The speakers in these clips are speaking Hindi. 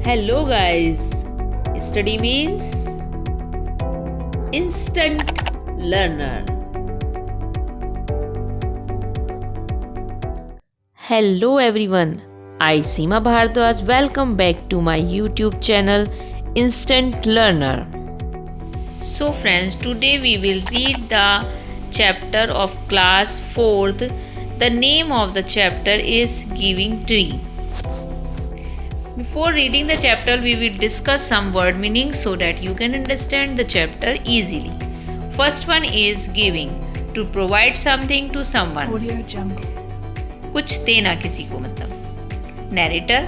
Hello guys. Study means instant learner. Hello everyone. I Seema Bhardwaj. Welcome back to my YouTube channel Instant Learner. So friends, today we will read the chapter of class 4th. The name of the chapter is Giving Tree. Before reading the chapter, we will discuss some word meanings so that you can understand the chapter easily. First one is giving, to provide something to someone. Audio Jungle. कुछ देना किसी को मतलब. Narrator,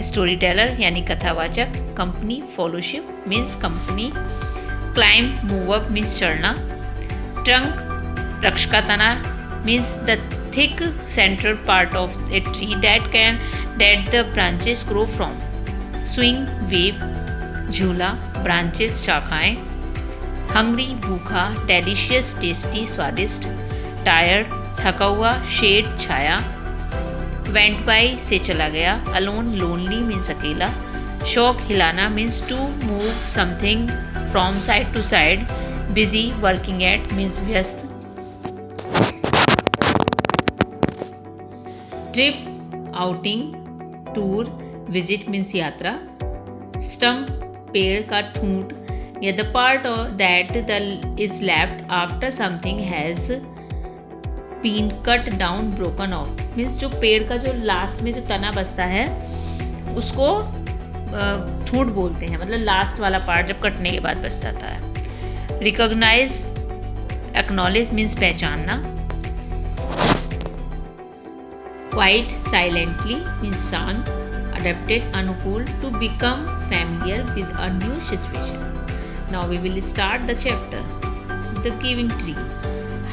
storyteller यानी कथावाचक. Company, fellowship means company. Climb, move up means चढ़ना. Trunk, वृक्ष का तना means the thick central part of a tree that the branches grow from. Swing, wave, झूला, branches, शाखाएं. Hungry, भूखा. Delicious, tasty, स्वादिष्ट. Tired, थका हुआ. Shade, Chhaya. Went by, से चला गया. Alone, lonely means अकेला. Shock, हिलाना means to move something from side to side. Busy, working at means व्यस्त. Trip, outing, tour, visit means यात्रा. स्टम्प, पेड़ का ठूंठ या the part that is left after something has been cut down broken off means जो पेड़ का जो लास्ट में जो तना बचता है उसको ठूंठ बोलते हैं, मतलब लास्ट वाला पार्ट जब कटने के बाद बच जाता है. रिकॉग्नाइज, एक्नॉलेज मीन्स पहचानना. Quiet, silently means शांत. Adapted, अनुकूल, to become familiar with a new situation. Now we will start the chapter. The giving tree.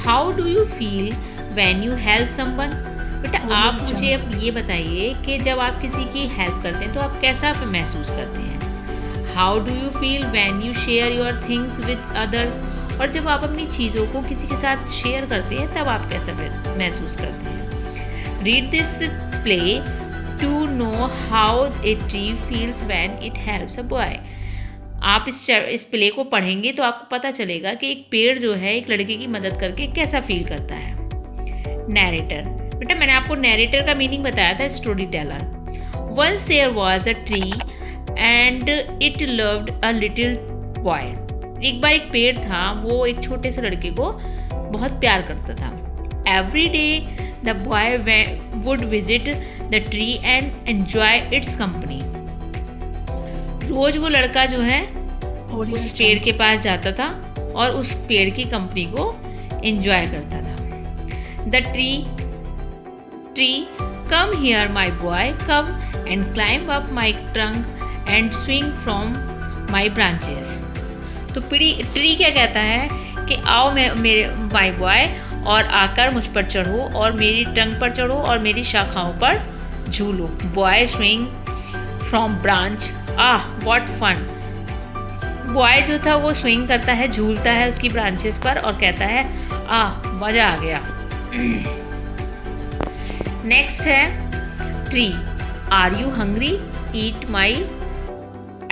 How do you feel when you help someone? बेटा आप मुझे अब ये बताइए कि जब आप किसी की हेल्प करते हैं तो आप कैसा महसूस करते हैं. How do you feel when you share your things with others? और जब आप अपनी चीज़ों को किसी के साथ शेयर करते हैं तब आप कैसा महसूस करते हैं. Read this play to know how a tree feels when it helps a boy. आप इस प्ले को पढ़ेंगे तो आपको पता चलेगा कि एक पेड़ जो है एक लड़के की मदद करके कैसा फील करता है. नैरेटर, बेटा मैंने आपको नैरेटर का मीनिंग बताया था, story teller. Once there was a tree and it loved a little boy. एक बार एक पेड़ था, वो एक छोटे से लड़के को बहुत प्यार करता था. Every day the boy would visit the tree and enjoy its company. रोज वो लड़का जो है उस पेड़ के पास जाता था और उस पेड़ की कंपनी को एंजॉय करता था. The tree, come here my boy, come and climb up my trunk and swing from my branches. तो ट्री क्या कहता है कि आओ मेरे माई बॉय और आकर मुझ पर चढ़ो और मेरी टंग पर चढ़ो और मेरी शाखाओं पर झूलो. Boy swing from branch. What fun. Boy जो था वो स्विंग करता है, झूलता है उसकी ब्रांचेस पर और कहता है मज़ा आ गया. नेक्स्ट है tree. Are you hungry, eat my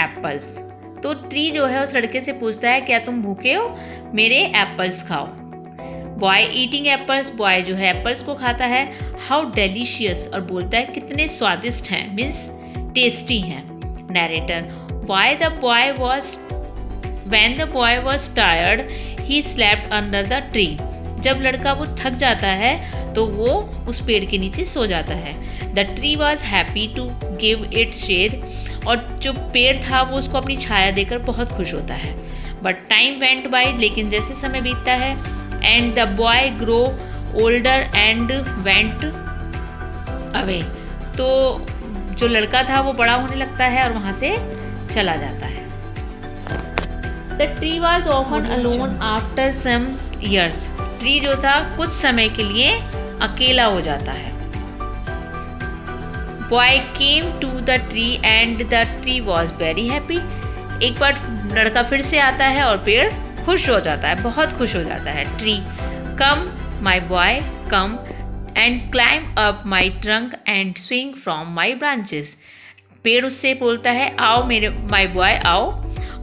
apples. तो ट्री जो है उस लड़के से पूछता है क्या तुम भूखे हो, मेरे एप्पल्स खाओ. बॉय ईटिंग एप्पल्स, बॉय जो है एप्पल्स को खाता है. हाउ डेलीशियस, और बोलता है कितने स्वादिष्ट हैं, मीन्स टेस्टी हैं. Narrator, when the boy was tired he slept under the tree. जब लड़का वो थक जाता है तो वो उस पेड़ के नीचे सो जाता है. The tree was happy to give it shade. और जो पेड़ था वो उसको अपनी छाया देकर बहुत खुश होता है. But time went by, लेकिन जैसे समय बीतता है, and the boy grow older and went away. तो जो लड़का था वो बड़ा होने लगता है और वहाँ से चला जाता है. The tree was often alone after some years. Tree जो था कुछ समय के लिए अकेला हो जाता है. Boy came to the tree and the tree was very happy. एक बार लड़का फिर से आता है और पेड़ खुश हो जाता है, बहुत खुश हो जाता है. Tree, come my boy, come and climb up my trunk and swing from my branches. पेड़ उससे बोलता है आओ मेरे माय बॉय आओ,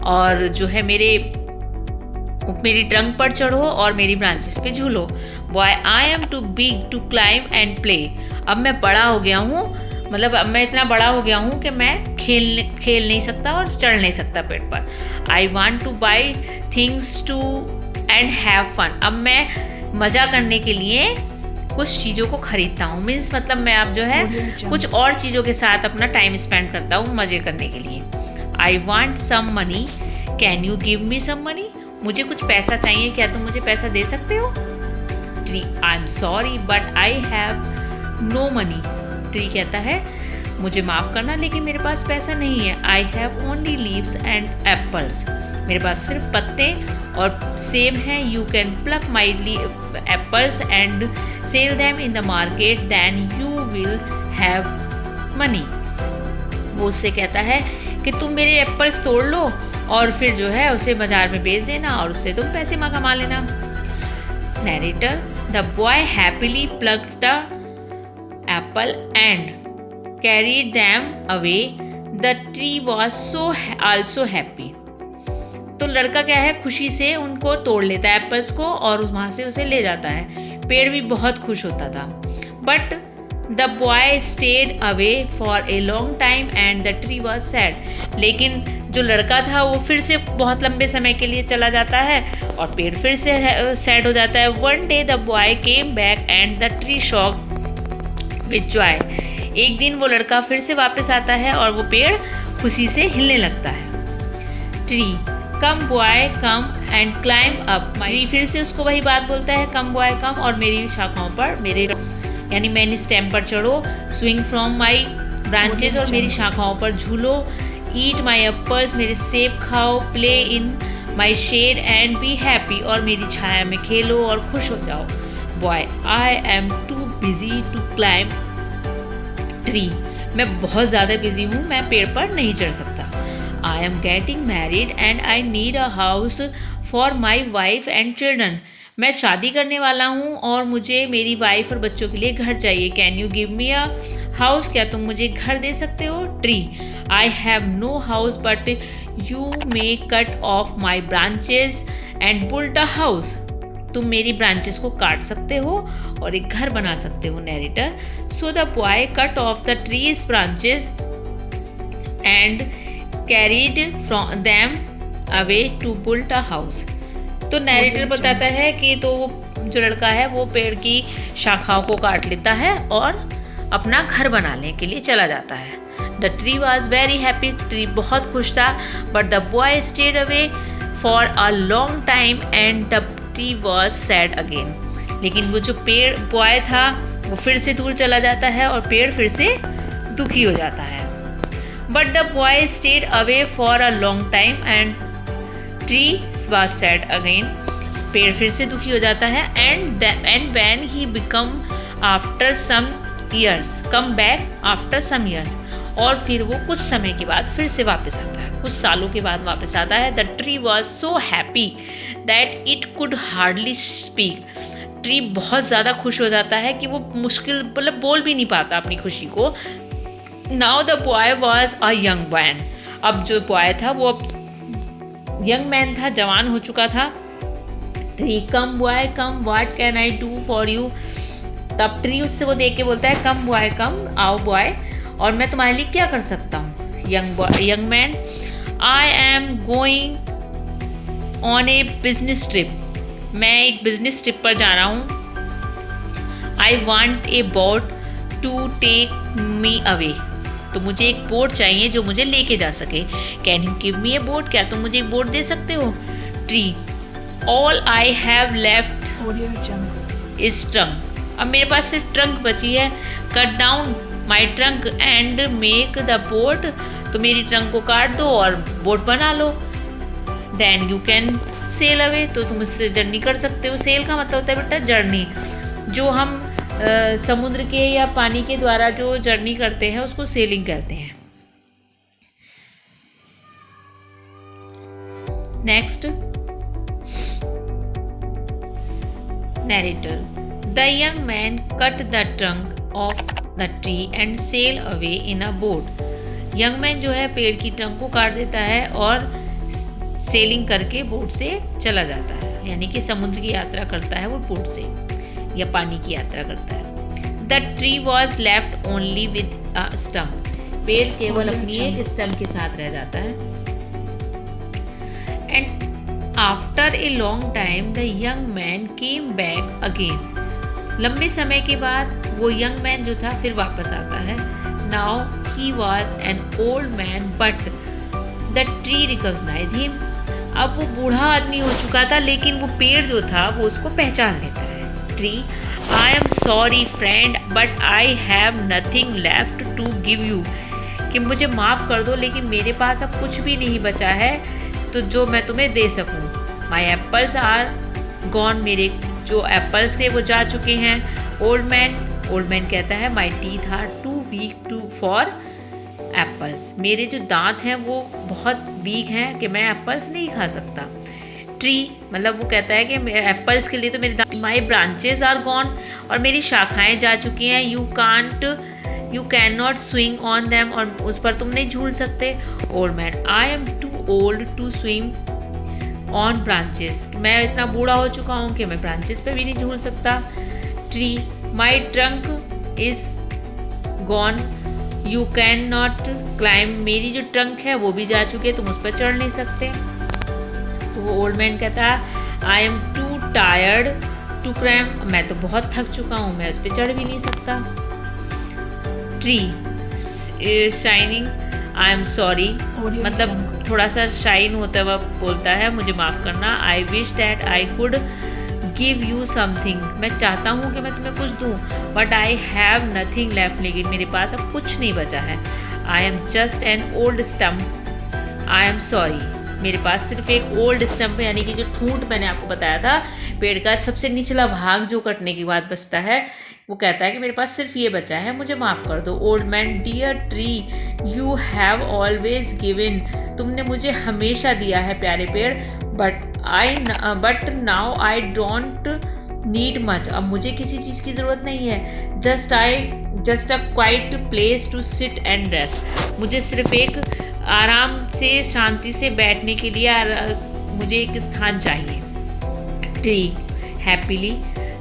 और जो है मेरी ट्रंक पर चढ़ो और मेरी ब्रांचेस पे झूलो। Boy I am too big to climb and play. अब मैं बड़ा हो गया हूँ, मतलब अब मैं इतना बड़ा हो गया हूँ कि मैं खेल नहीं सकता और चढ़ नहीं सकता पेड़ पर। I want to buy things to and have fun. अब मैं मज़ा करने के लिए कुछ चीज़ों को खरीदता हूँ। मीन्स मतलब मैं अब जो है कुछ और चीज़ों के साथ अपना टाइम स्पेंड करता हूँ मज़े करने के लिए। I want some money, can you give me some money. मुझे कुछ पैसा चाहिए, क्या तुम मुझे पैसा दे सकते हो। Tree I am sorry but I have no money. Tree कहता है मुझे माफ़ करना लेकिन मेरे पास पैसा नहीं है। I have only leaves and apples. मेरे पास सिर्फ पत्ते और सेब हैं। You can pluck my apples and sell them in the market then you will have money. वो उससे कहता है कि तुम मेरे एप्पल्स तोड़ लो और फिर जो है उसे बाजार में बेच देना और उससे तुम पैसे कमा लेना। Narrator the boy happily plucked the Apple and carried them away. The tree was so also happy. तो लड़का क्या है खुशी से उनको तोड़ लेता है एप्पल्स को और वहाँ से उसे ले जाता है। पेड़ भी बहुत खुश होता था। But the boy stayed away for a long time and the tree was sad. लेकिन जो लड़का था वो फिर से बहुत लंबे समय के लिए चला जाता है और पेड़ फिर से सैड हो जाता है। One day the boy came back and the tree shock with Joy. एक दिन वो लड़का फिर से वापस आता है और वो पेड़ खुशी से हिलने लगता है। Tree come boy come and climb up. Tree फिर से उसको वही बात बोलता है कम बॉय कम और मेरी शाखाओं पर मेरे यानी मेरी स्टेम पर चढ़ो। स्विंग फ्रॉम माई ब्रांचेज और मेरी शाखाओं पर झूलो। ईट माई एप्पल्स मेरे सेब खाओ। Play in my shade and be happy और मेरी छाया में खेलो और खुश हो जाओ। Boy I am too busy to climb tree. मैं बहुत ज़्यादा बिजी हूँ, मैं पेड़ पर नहीं चढ़ सकता। I am getting married and I need a house for my wife and children. मैं शादी करने वाला हूँ और मुझे मेरी वाइफ और बच्चों के लिए घर चाहिए। Can you give me a house. क्या तुम मुझे घर दे सकते हो। Tree I have no house but you may cut off my branches and build a house. तुम मेरी ब्रांचेस को काट सकते हो और एक घर बना सकते हो। Narrator so the boy cut off the tree's branches and carried from them away to build a house. तो नैरेटर बताता है कि तो जो लड़का है वो पेड़ की शाखाओं को काट लेता है और अपना घर बनाने के लिए चला जाता है। The tree was very happy. Tree बहुत खुश था। But the boy stayed away for a long time and the tree was sad again. लेकिन वो जो पेड़ बॉय था वो फिर से दूर चला जाता है और पेड़ फिर से दुखी हो जाता है। But the boy stayed away for a long time and tree was sad again. पेड़ फिर से दुखी हो जाता है। And when he become after some years come back after some years. और फिर वो कुछ समय के बाद फिर से वापस आता है, कुछ सालों के बाद वापस आता है। The tree was so happy that it could hardly speak. Tree बहुत ज़्यादा खुश हो जाता है कि वो मुश्किल मतलब बोल भी नहीं पाता अपनी खुशी को। Now the boy was a young man. अब जो बॉय था वो यंग मैन था, जवान हो चुका था। Tree come boy come what can I do for you. तब ट्री उससे वो देख के बोलता है कम बॉय कम आओ बॉय और मैं तुम्हारे लिए क्या कर सकता हूँ। Young man I am going on a business trip. मैं एक बिजनेस ट्रिप पर जा रहा हूँ। I want a boat to take me away. तो मुझे एक बोट चाहिए जो मुझे लेके जा सके। Can you give me a boat. क्या तुम मुझे एक बोट दे सकते हो। Tree all I have left is trunk. अब मेरे पास सिर्फ ट्रंक बची है। Cut down my trunk and make the boat. तो मेरी ट्रंक को काट दो और बोट बना लो। Then you can sail away. तो तुम इससे जर्नी कर सकते हो। सेल का मतलब होता है बेटा जर्नी। जो हम समुद्र के या पानी के द्वारा जो जर्नी करते हैं उसको सेलिंग कहते हैं। Next narrator the young man cut the trunk of the tree and sail away in a boat. Young man जो है पेड़ की ट्रंक को काट देता है और सेलिंग करके बोट से चला जाता है, यानी कि समुद्र की यात्रा करता है वो बोट से या पानी की यात्रा करता है। The tree was left only with a stump, पेड़ केवल अपनी एक स्टम्प के साथ रह जाता है। And after a long time the young man came back again, लंबे समय के बाद वो यंग मैन जो था फिर वापस आता है। Now he was an old man but the tree recognise him, अब वो बूढ़ा आदमी हो चुका था लेकिन वो पेड़ जो था वो उसको पहचान लेता है। Tree, I am sorry friend but I have nothing left to give you, कि मुझे माफ़ कर दो लेकिन मेरे पास अब कुछ भी नहीं बचा है तो जो मैं तुम्हें दे सकूं। माई एप्पल्स आर गॉन, मेरे जो एप्पल्स थे वो जा चुके हैं। ओल्ड मैन कहता है my teeth are too weak to for apples, मेरे जो दांत हैं वो बहुत वीक हैं कि मैं एप्पल्स नहीं खा सकता। ट्री मतलब वो कहता है कि एप्पल्स के लिए तो मेरे दांत, माई ब्रांचेज आर गॉन, और मेरी शाखाएं जा चुकी हैं। You can not swing on them, और उस पर तुम नहीं झूल सकते। Old man, I am too old to swim on branches, मैं इतना बूढ़ा हो चुका हूँ कि मैं ब्रांचेस पे भी नहीं झूल सकता। Tree, my trunk is gone, you can not climb, मेरी जो ट्रंक है वो भी जा चुकी है, तुम उस पर चढ़ नहीं सकते। तो वो ओल्ड मैन कहता है I am too tired to climb, मैं तो बहुत थक चुका हूँ, मैं उस पर चढ़ भी नहीं सकता। Tree shining, I am sorry, मतलब थोड़ा सा शाइन होता हुआ बोलता है मुझे माफ़ करना। I wish that I could give you something, मैं चाहता हूँ कि मैं तुम्हें कुछ दूँ, but I have nothing left, लेकिन मेरे पास अब कुछ नहीं बचा है। I am just an old stump, I am sorry, मेरे पास सिर्फ एक ओल्ड स्टम्प, यानी कि जो ठूंठ मैंने आपको बताया था पेड़ का सबसे निचला भाग जो कटने के बाद बचता है, वो कहता है कि मेरे पास सिर्फ ये बचा है, मुझे माफ़ कर दो। Old man, dear tree you have always given, तुमने मुझे हमेशा दिया है प्यारे पेड़, but now I don't need much, अब मुझे किसी चीज़ की ज़रूरत नहीं है। Just a quite place to sit and rest, मुझे सिर्फ एक आराम से शांति से बैठने के लिए मुझे एक स्थान चाहिए। ट्री हैप्पीली,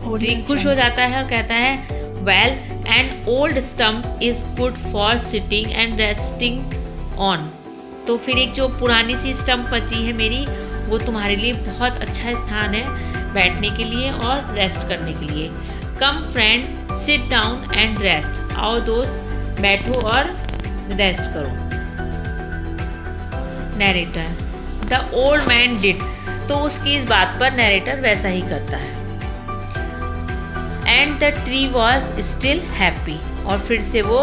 ट्री खुश हो जाता है और कहता है well an old stump is good for sitting and resting on, तो फिर एक जो पुरानी सी स्टम्प बची है मेरी वो तुम्हारे लिए बहुत अच्छा स्थान है बैठने के लिए और रेस्ट करने के लिए। Come friend sit down and rest, आओ दोस्त बैठो और रेस्ट करो। Narrator, the old man did, तो उसकी इस बात पर नैरेटर वैसा ही करता है। And the tree was still happy, और फिर से वो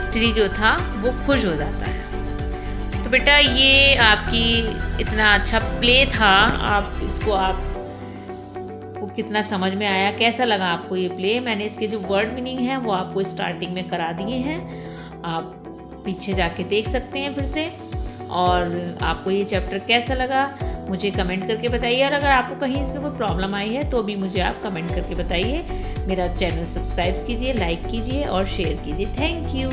ट्री जो था वो खुश हो जाता है। तो बेटा ये आपकी इतना अच्छा प्ले था, आप इसको आपको कितना समझ में आया, कैसा लगा आपको ये प्ले? मैंने इसके जो वर्ड मीनिंग है वो आपको स्टार्टिंग में करा दिए हैं, आप पीछे जाके देख सकते हैं फिर से। और आपको ये चैप्टर कैसा लगा मुझे कमेंट करके बताइए, और अगर आपको कहीं इसमें कोई प्रॉब्लम आई है तो भी मुझे आप कमेंट करके बताइए। मेरा चैनल सब्सक्राइब कीजिए, लाइक कीजिए और शेयर कीजिए। Thank you.